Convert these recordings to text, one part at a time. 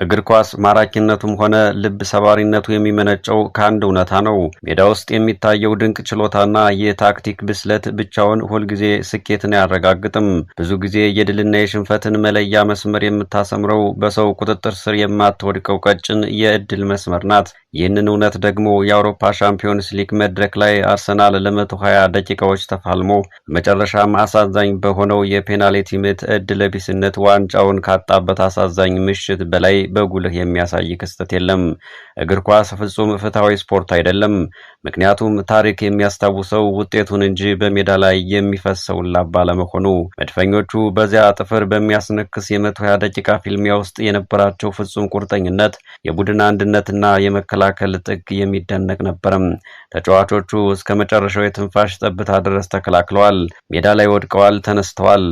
እግር ኳስ ማራኪነቱም ሆነ ልብ ሰባሪነቱ የሚመነጨው ከአንድ እውነታ ነው። ሜዳ ውስጥ የሚታየው ድንቅ ችሎታና የታክቲክ ብስለት ብቻውን ሁልጊዜ ስኬትን አያረጋግጥም። ብዙ ጊዜ የድልና የሽንፈትን መለያ መስመር የምታሰምረው በሰው ቁጥጥር ስር የማትወድቀው ቀጭን የዕድል መስመር ናት። ይህንን እውነት ደግሞ የአውሮፓ ሻምፒዮንስ ሊግ መድረክ ላይ አርሰናል ለ120 ደቂቃዎች ተፋልሞ መጨረሻም አሳዛኝ በሆነው የፔናልቲ ምት ዕድለ ቢስነት ዋንጫውን ካጣበት አሳዛኝ ምሽት በላይ በጉልህ የሚያሳይ ክስተት የለም። እግር ኳስ ፍጹም ፍትሃዊ ስፖርት አይደለም። ምክንያቱም ታሪክ የሚያስታውሰው ውጤቱን እንጂ በሜዳ ላይ የሚፈሰውን ላብ ባለመሆኑ። መድፈኞቹ በዚያ ጥፍር በሚያስነክስ የ120 ደቂቃ ፊልሚያ ውስጥ የነበራቸው ፍጹም ቁርጠኝነት፣ የቡድን አንድነትና የመከላከል ጥግ የሚደነቅ ነበርም። ተጫዋቾቹ እስከ መጨረሻው የትንፋሽ ጠብታ ድረስ ተከላክለዋል። ሜዳ ላይ ወድቀዋል፣ ተነስተዋል።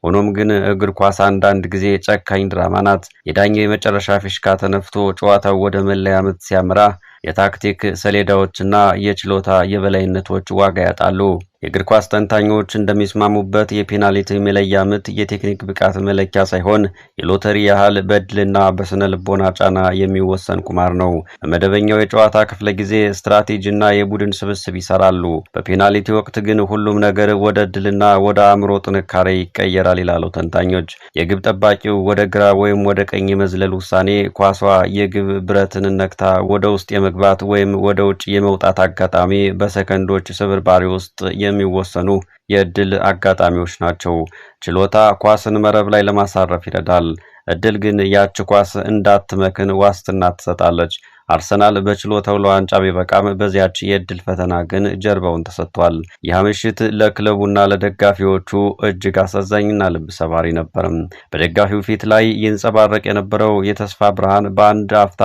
ሆኖም ግን እግር ኳስ አንዳንድ ጊዜ ጨካኝ ድራማ ናት። የዳኛው የመጨረሻ ፊሽካ ተነፍቶ ጨዋታው ወደ መለያ ምት ሲያመራ የታክቲክ ሰሌዳዎችና የችሎታ የበላይነቶች ዋጋ ያጣሉ። የእግር ኳስ ተንታኞች እንደሚስማሙበት የፔናልቲ መለያ ምት የቴክኒክ ብቃት መለኪያ ሳይሆን የሎተሪ ያህል በዕድልና በስነ ልቦና ጫና የሚወሰን ቁማር ነው። በመደበኛው የጨዋታ ክፍለ ጊዜ ስትራቴጂና የቡድን ስብስብ ይሰራሉ። በፔናልቲ ወቅት ግን ሁሉም ነገር ወደ ዕድልና ወደ አእምሮ ጥንካሬ ይቀየራል ይላሉ ተንታኞች። የግብ ጠባቂው ወደ ግራ ወይም ወደ ቀኝ የመዝለል ውሳኔ ኳሷ የግብ ብረትን ነክታ ወደ ውስጥ የመግባት ወይም ወደ ውጭ የመውጣት አጋጣሚ በሰከንዶች ስብርባሪ ውስጥ የሚወሰኑ የዕድል አጋጣሚዎች ናቸው። ችሎታ ኳስን መረብ ላይ ለማሳረፍ ይረዳል። ዕድል ግን ያች ኳስ እንዳትመክን ዋስትና ትሰጣለች። አርሰናል በችሎታው ለዋንጫ ቢበቃም በዚያች የዕድል ፈተና ግን ጀርባውን ተሰጥቷል። ያ ምሽት ለክለቡና ለደጋፊዎቹ እጅግ አሳዛኝና ልብ ሰባሪ ነበርም። በደጋፊው ፊት ላይ ይንጸባረቅ የነበረው የተስፋ ብርሃን በአንድ አፍታ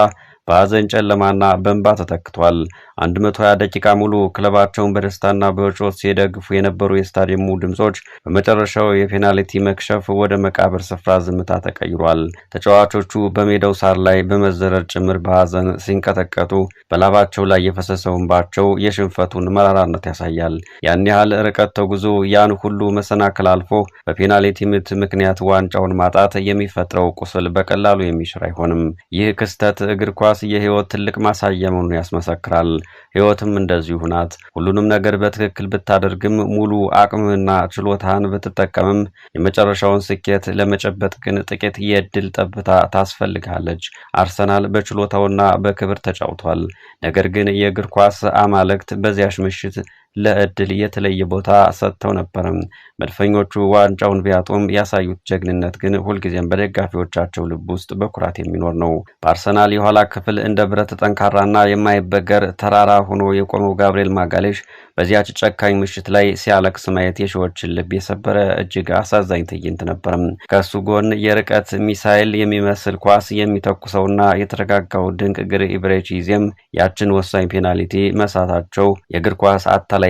በሐዘን ጨለማና በእንባ ተተክቷል። 120 ደቂቃ ሙሉ ክለባቸውን በደስታና በጩኸት ሲደግፉ የነበሩ የስታዲየሙ ድምጾች በመጨረሻው የፔናልቲ መክሸፍ ወደ መቃብር ስፍራ ዝምታ ተቀይሯል። ተጫዋቾቹ በሜዳው ሳር ላይ በመዘረር ጭምር በሐዘን ሲንቀጠቀጡ በላባቸው ላይ የፈሰሰው እንባቸው የሽንፈቱን መራራነት ያሳያል። ያን ያህል ርቀት ተጉዞ ያን ሁሉ መሰናክል አልፎ በፔናልቲ ምት ምክንያት ዋንጫውን ማጣት የሚፈጥረው ቁስል በቀላሉ የሚሽር አይሆንም። ይህ ክስተት እግር ኳስ የህይወት ትልቅ ማሳያ መሆኑን ያስመሰክራል። ህይወትም እንደዚሁ ናት። ሁሉንም ነገር በትክክል ብታደርግም ሙሉ አቅምህና ችሎታህን ብትጠቀምም የመጨረሻውን ስኬት ለመጨበጥ ግን ጥቂት የዕድል ጠብታ ታስፈልጋለች። አርሰናል በችሎታውና በክብር ተጫውቷል። ነገር ግን የእግር ኳስ አማልክት በዚያሽ ምሽት ለዕድል የተለየ ቦታ ሰጥተው ነበር። መድፈኞቹ ዋንጫውን ቢያጡም ያሳዩት ጀግንነት ግን ሁልጊዜም በደጋፊዎቻቸው ልብ ውስጥ በኩራት የሚኖር ነው። በአርሰናል የኋላ ክፍል እንደ ብረት ጠንካራና የማይበገር ተራራ ሆኖ የቆመው ጋብርኤል ማጋሌሽ በዚያች ጨካኝ ምሽት ላይ ሲያለቅስ ማየት የሺዎችን ልብ የሰበረ እጅግ አሳዛኝ ትዕይንት ነበር። ከሱ ጎን የርቀት ሚሳይል የሚመስል ኳስ የሚተኩሰውና የተረጋጋው ድንቅ እግር ኢብሬቺዜም ያችን ወሳኝ ፔናልቲ መሳታቸው የእግር ኳስ አታላይና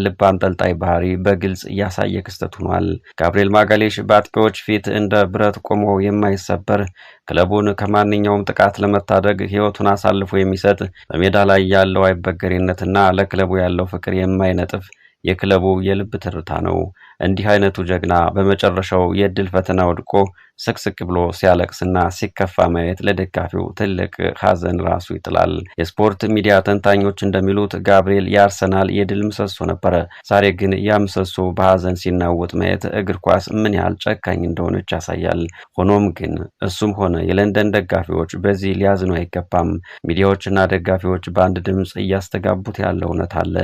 ልብ አንጠልጣይ ባህሪ በግልጽ እያሳየ ክስተት ሆኗል። ጋብርኤል ማጋሌሽ በአጥቂዎች ፊት እንደ ብረት ቆሞ የማይሰበር ክለቡን ከማንኛውም ጥቃት ለመታደግ ሕይወቱን አሳልፎ የሚሰጥ በሜዳ ላይ ያለው አይበገሬነትና ለክለቡ ያለው ፍቅር የማይነጥፍ የክለቡ የልብ ትርታ ነው። እንዲህ አይነቱ ጀግና በመጨረሻው የዕድል ፈተና ወድቆ ስቅስቅ ብሎ ሲያለቅስና ሲከፋ ማየት ለደጋፊው ትልቅ ሐዘን ራሱ ይጥላል። የስፖርት ሚዲያ ተንታኞች እንደሚሉት ጋብርኤል የአርሰናል የድል ምሰሶ ነበረ። ዛሬ ግን ያ ምሰሶ በሐዘን ሲናወጥ ማየት እግር ኳስ ምን ያህል ጨካኝ እንደሆነች ያሳያል። ሆኖም ግን እሱም ሆነ የለንደን ደጋፊዎች በዚህ ሊያዝኑ አይገባም። ሚዲያዎችና ደጋፊዎች በአንድ ድምፅ እያስተጋቡት ያለው እውነት አለ።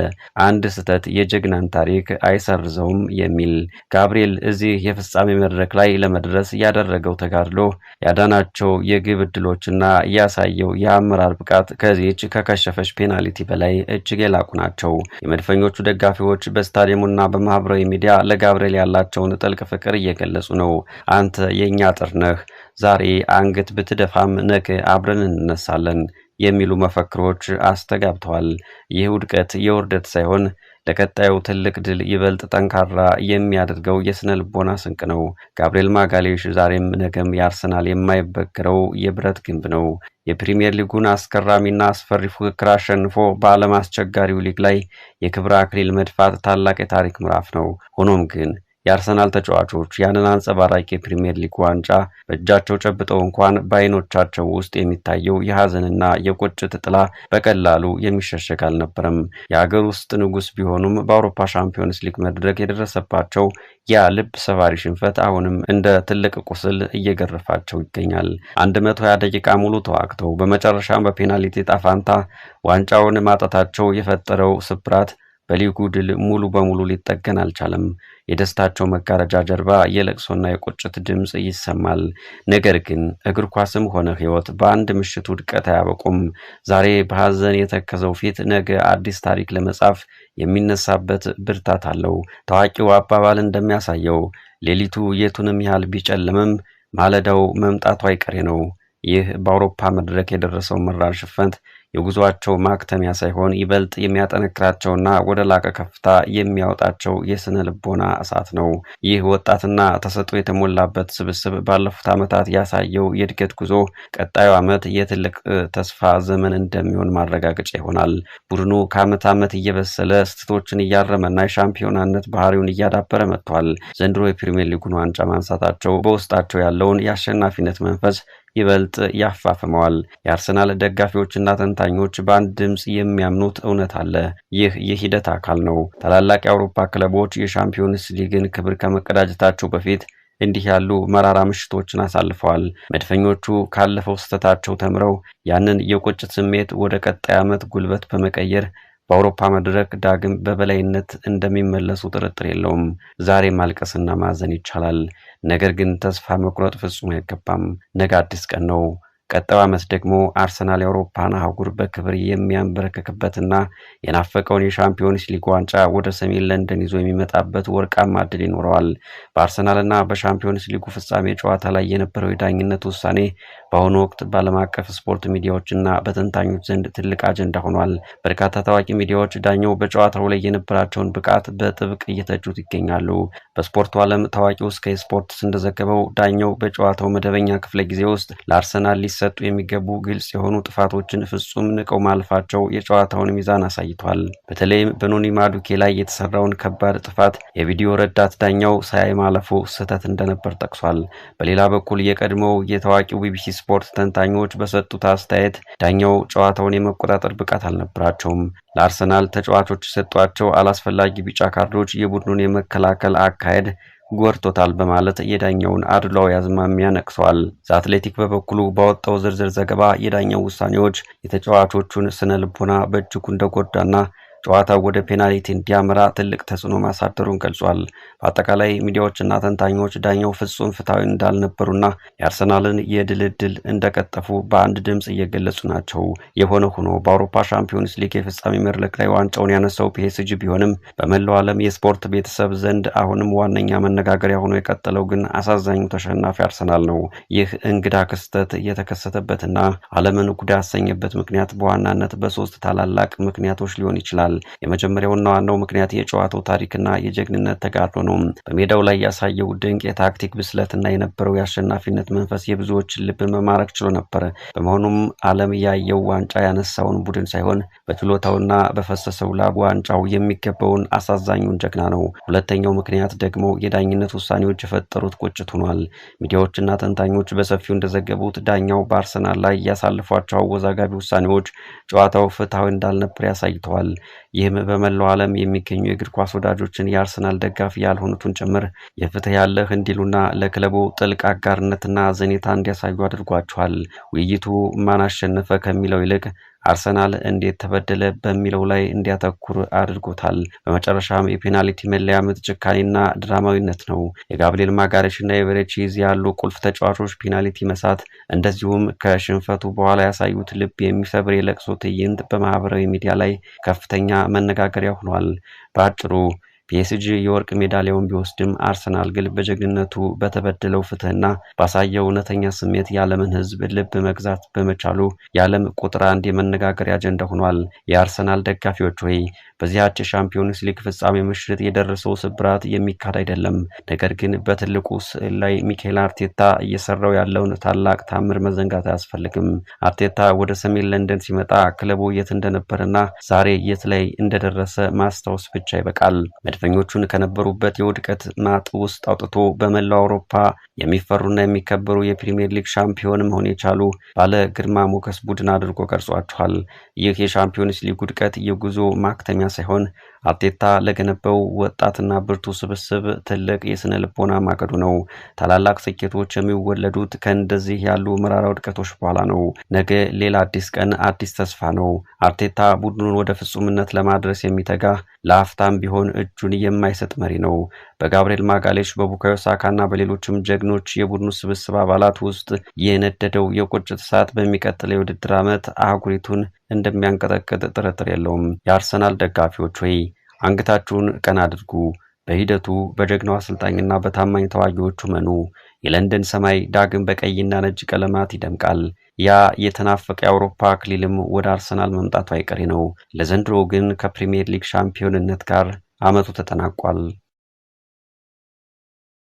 አንድ ስህተት የጀግናን ታሪክ አይሰርዘውም የሚል። ጋብርኤል እዚህ የፍጻሜ መድረክ ላይ ለመድረስ ያደረገው ተጋድሎ፣ ያዳናቸው የግብ ዕድሎችና ያሳየው የአመራር ብቃት ከዚህች ከከሸፈች ፔናልቲ በላይ እጅግ የላቁ ናቸው። የመድፈኞቹ ደጋፊዎች በስታዲየሙና በማህበራዊ ሚዲያ ለጋብርኤል ያላቸውን ጥልቅ ፍቅር እየገለጹ ነው። አንተ የእኛ አጥር ነህ፣ ዛሬ አንገት ብትደፋም ነገ አብረን እንነሳለን የሚሉ መፈክሮች አስተጋብተዋል። ይህ ውድቀት የውርደት ሳይሆን ለቀጣዩ ትልቅ ድል ይበልጥ ጠንካራ የሚያደርገው የስነ ልቦና ስንቅ ነው። ጋብርኤል ማጋሌሽ ዛሬም ነገም የአርሰናል የማይበገረው የብረት ግንብ ነው። የፕሪሚየር ሊጉን አስገራሚና አስፈሪ ፉክክር አሸንፎ በዓለም አስቸጋሪው ሊግ ላይ የክብር አክሊል መድፋት ታላቅ የታሪክ ምዕራፍ ነው። ሆኖም ግን የአርሰናል ተጫዋቾች ያንን አንጸባራቂ የፕሪሚየር ሊግ ዋንጫ በእጃቸው ጨብጠው እንኳን በዓይኖቻቸው ውስጥ የሚታየው የሐዘንና የቁጭት ጥላ በቀላሉ የሚሸሸግ አልነበረም። የአገር ውስጥ ንጉሥ ቢሆኑም በአውሮፓ ሻምፒዮንስ ሊግ መድረክ የደረሰባቸው ያ ልብ ሰባሪ ሽንፈት አሁንም እንደ ትልቅ ቁስል እየገረፋቸው ይገኛል። 120 ደቂቃ ሙሉ ተዋግተው በመጨረሻም በፔናልቲ ጣፋንታ ዋንጫውን ማጣታቸው የፈጠረው ስብራት በሊጉ ድል ሙሉ በሙሉ ሊጠገን አልቻለም። የደስታቸው መጋረጃ ጀርባ የለቅሶና የቁጭት ድምፅ ይሰማል። ነገር ግን እግር ኳስም ሆነ ሕይወት በአንድ ምሽት ውድቀት አያበቁም። ዛሬ በሐዘን የተከዘው ፊት ነገ አዲስ ታሪክ ለመጻፍ የሚነሳበት ብርታት አለው። ታዋቂው አባባል እንደሚያሳየው ሌሊቱ የቱንም ያህል ቢጨልምም ማለዳው መምጣቱ አይቀሬ ነው። ይህ በአውሮፓ መድረክ የደረሰው መራር ሽንፈት የጉዟቸው ማክተሚያ ሳይሆን ይበልጥ የሚያጠነክራቸውና ወደ ላቀ ከፍታ የሚያወጣቸው የስነ ልቦና እሳት ነው። ይህ ወጣትና ተሰጥኦ የተሞላበት ስብስብ ባለፉት ዓመታት ያሳየው የእድገት ጉዞ ቀጣዩ ዓመት የትልቅ ተስፋ ዘመን እንደሚሆን ማረጋገጫ ይሆናል። ቡድኑ ከዓመት ዓመት እየበሰለ ስህተቶችን እያረመና የሻምፒዮናነት ባህሪውን እያዳበረ መጥቷል። ዘንድሮ የፕሪሚየር ሊጉን ዋንጫ ማንሳታቸው በውስጣቸው ያለውን የአሸናፊነት መንፈስ ይበልጥ ያፋፍመዋል። የአርሰናል ደጋፊዎችና ተንታኞች በአንድ ድምፅ የሚያምኑት እውነት አለ። ይህ የሂደት አካል ነው። ታላላቅ የአውሮፓ ክለቦች የሻምፒዮንስ ሊግን ክብር ከመቀዳጀታቸው በፊት እንዲህ ያሉ መራራ ምሽቶችን አሳልፈዋል። መድፈኞቹ ካለፈው ስህተታቸው ተምረው ያንን የቁጭት ስሜት ወደ ቀጣይ ዓመት ጉልበት በመቀየር በአውሮፓ መድረክ ዳግም በበላይነት እንደሚመለሱ ጥርጥር የለውም። ዛሬ ማልቀስና ማዘን ይቻላል። ነገር ግን ተስፋ መቁረጥ ፍጹም አይገባም። ነገ አዲስ ቀን ነው። ቀጣዩ ዓመት ደግሞ አርሰናል የአውሮፓን አህጉር በክብር የሚያንበረክክበትና የናፈቀውን የሻምፒዮንስ ሊግ ዋንጫ ወደ ሰሜን ለንደን ይዞ የሚመጣበት ወርቃማ ዕድል ይኖረዋል። በአርሰናልና በሻምፒዮንስ ሊጉ ፍጻሜ ጨዋታ ላይ የነበረው የዳኝነት ውሳኔ በአሁኑ ወቅት በዓለም አቀፍ ስፖርት ሚዲያዎችና በተንታኞች ዘንድ ትልቅ አጀንዳ ሆኗል። በርካታ ታዋቂ ሚዲያዎች ዳኛው በጨዋታው ላይ የነበራቸውን ብቃት በጥብቅ እየተቹት ይገኛሉ። በስፖርቱ ዓለም ታዋቂው ስካይ ስፖርትስ እንደዘገበው ዳኛው በጨዋታው መደበኛ ክፍለ ጊዜ ውስጥ ለአርሰናል ሊሰጡ የሚገቡ ግልጽ የሆኑ ጥፋቶችን ፍጹም ንቀው ማለፋቸው የጨዋታውን ሚዛን አሳይቷል። በተለይም በኖኒ ማዱኬ ላይ የተሰራውን ከባድ ጥፋት የቪዲዮ ረዳት ዳኛው ሳያይ ማለፉ ስህተት እንደነበር ጠቅሷል። በሌላ በኩል የቀድሞው የታዋቂው ቢቢሲ ስፖርት ተንታኞች በሰጡት አስተያየት ዳኛው ጨዋታውን የመቆጣጠር ብቃት አልነበራቸውም። ለአርሰናል ተጫዋቾች የሰጧቸው አላስፈላጊ ቢጫ ካርዶች የቡድኑን የመከላከል አካሄድ ጎርቶታል በማለት የዳኛውን አድሏዊ አዝማሚያ ነቅሷል። ዘአትሌቲክ በበኩሉ ባወጣው ዝርዝር ዘገባ የዳኛው ውሳኔዎች የተጫዋቾቹን ስነ ልቦና በእጅጉ እንደጎዳና ጨዋታው ወደ ፔናልቲ እንዲያመራ ትልቅ ተጽዕኖ ማሳደሩን ገልጿል። በአጠቃላይ ሚዲያዎችና ተንታኞች ዳኛው ፍጹም ፍትሐዊ እንዳልነበሩና የአርሰናልን የድል ዕድል እንደቀጠፉ በአንድ ድምፅ እየገለጹ ናቸው። የሆነ ሆኖ በአውሮፓ ሻምፒዮንስ ሊግ የፍጻሜ መድረክ ላይ ዋንጫውን ያነሳው ፒኤስጂ ቢሆንም በመላው ዓለም የስፖርት ቤተሰብ ዘንድ አሁንም ዋነኛ መነጋገሪያ ሆኖ የቀጠለው ግን አሳዛኙ ተሸናፊ አርሰናል ነው። ይህ እንግዳ ክስተት የተከሰተበትና ዓለምን ጉድ ያሰኘበት ምክንያት በዋናነት በሶስት ታላላቅ ምክንያቶች ሊሆን ይችላል። የመጀመሪያውና ዋናው ምክንያት የጨዋታው ታሪክና የጀግንነት ተጋድሎ ነው። በሜዳው ላይ ያሳየው ድንቅ የታክቲክ ብስለትና የነበረው የአሸናፊነት መንፈስ የብዙዎችን ልብ መማረክ ችሎ ነበር። በመሆኑም ዓለም ያየው ዋንጫ ያነሳውን ቡድን ሳይሆን በችሎታውና በፈሰሰው ላብ ዋንጫው የሚገባውን አሳዛኙን ጀግና ነው። ሁለተኛው ምክንያት ደግሞ የዳኝነት ውሳኔዎች የፈጠሩት ቁጭት ሆኗል። ሚዲያዎችና ተንታኞች በሰፊው እንደዘገቡት ዳኛው በአርሰናል ላይ ያሳልፏቸው አወዛጋቢ ውሳኔዎች ጨዋታው ፍትሐዊ እንዳልነበር ያሳይተዋል። ይህም በመላው ዓለም የሚገኙ የእግር ኳስ ወዳጆችን የአርሰናል ደጋፊ ያልሆኑትን ጭምር የፍትህ ያለህ እንዲሉና ለክለቡ ጥልቅ አጋርነትና ዘኔታ እንዲያሳዩ አድርጓቸዋል። ውይይቱ ማን አሸነፈ ከሚለው ይልቅ አርሰናል እንዴት ተበደለ በሚለው ላይ እንዲያተኩር አድርጎታል። በመጨረሻም የፔናልቲ መለያ ምት ጭካኔና ድራማዊነት ነው። የጋብሪኤል ማጋሬሽና የቬሬቺዝ ያሉ ቁልፍ ተጫዋቾች ፔናልቲ መሳት፣ እንደዚሁም ከሽንፈቱ በኋላ ያሳዩት ልብ የሚሰብር የለቅሶ ትዕይንት በማህበራዊ ሚዲያ ላይ ከፍተኛ መነጋገሪያ ሆኗል። በአጭሩ ፒኤስጂ የወርቅ ሜዳሊያውን ቢወስድም አርሰናል ግን በጀግንነቱ በተበደለው ፍትህና ባሳየው እውነተኛ ስሜት የዓለምን ሕዝብ ልብ መግዛት በመቻሉ የዓለም ቁጥር አንድ የመነጋገሪያ አጀንዳ ሆኗል። የአርሰናል ደጋፊዎች ሆይ በዚያች የሻምፒዮንስ ሊግ ፍጻሜ ምሽት የደረሰው ስብራት የሚካድ አይደለም። ነገር ግን በትልቁ ስዕል ላይ ሚካኤል አርቴታ እየሰራው ያለውን ታላቅ ታምር መዘንጋት አያስፈልግም። አርቴታ ወደ ሰሜን ለንደን ሲመጣ ክለቡ የት እንደነበረና ዛሬ የት ላይ እንደደረሰ ማስታወስ ብቻ ይበቃል። አርበኞቹን ከነበሩበት የውድቀት ማጥ ውስጥ አውጥቶ በመላው አውሮፓ የሚፈሩና የሚከበሩ የፕሪሚየር ሊግ ሻምፒዮን መሆን የቻሉ ባለ ግርማ ሞገስ ቡድን አድርጎ ቀርጿቸዋል። ይህ የሻምፒዮንስ ሊግ ውድቀት የጉዞ ማክተሚያ ሳይሆን አርቴታ ለገነባው ወጣትና ብርቱ ስብስብ ትልቅ የስነ ልቦና ማገዱ ነው። ታላላቅ ስኬቶች የሚወለዱት ከእንደዚህ ያሉ መራራ ውድቀቶች በኋላ ነው። ነገ ሌላ አዲስ ቀን፣ አዲስ ተስፋ ነው። አርቴታ ቡድኑን ወደ ፍጹምነት ለማድረስ የሚተጋ ለአፍታም ቢሆን እጁን የማይሰጥ መሪ ነው። በጋብርኤል ማጋሌሽ፣ በቡካዮ ሳካና በሌሎችም ጀግኖች የቡድኑ ስብስብ አባላት ውስጥ የነደደው የቁጭት እሳት በሚቀጥለው የውድድር ዓመት አህጉሪቱን እንደሚያንቀጠቅጥ ጥርጥር የለውም። የአርሰናል ደጋፊዎች ሆይ አንገታችሁን ቀና አድርጉ። በሂደቱ በጀግናው አሰልጣኝና በታማኝ ተዋጊዎቹ መኑ። የለንደን ሰማይ ዳግም በቀይና ነጭ ቀለማት ይደምቃል። ያ የተናፈቀ የአውሮፓ አክሊልም ወደ አርሰናል መምጣቱ አይቀሬ ነው። ለዘንድሮ ግን ከፕሪሚየር ሊግ ሻምፒዮንነት ጋር ዓመቱ ተጠናቋል።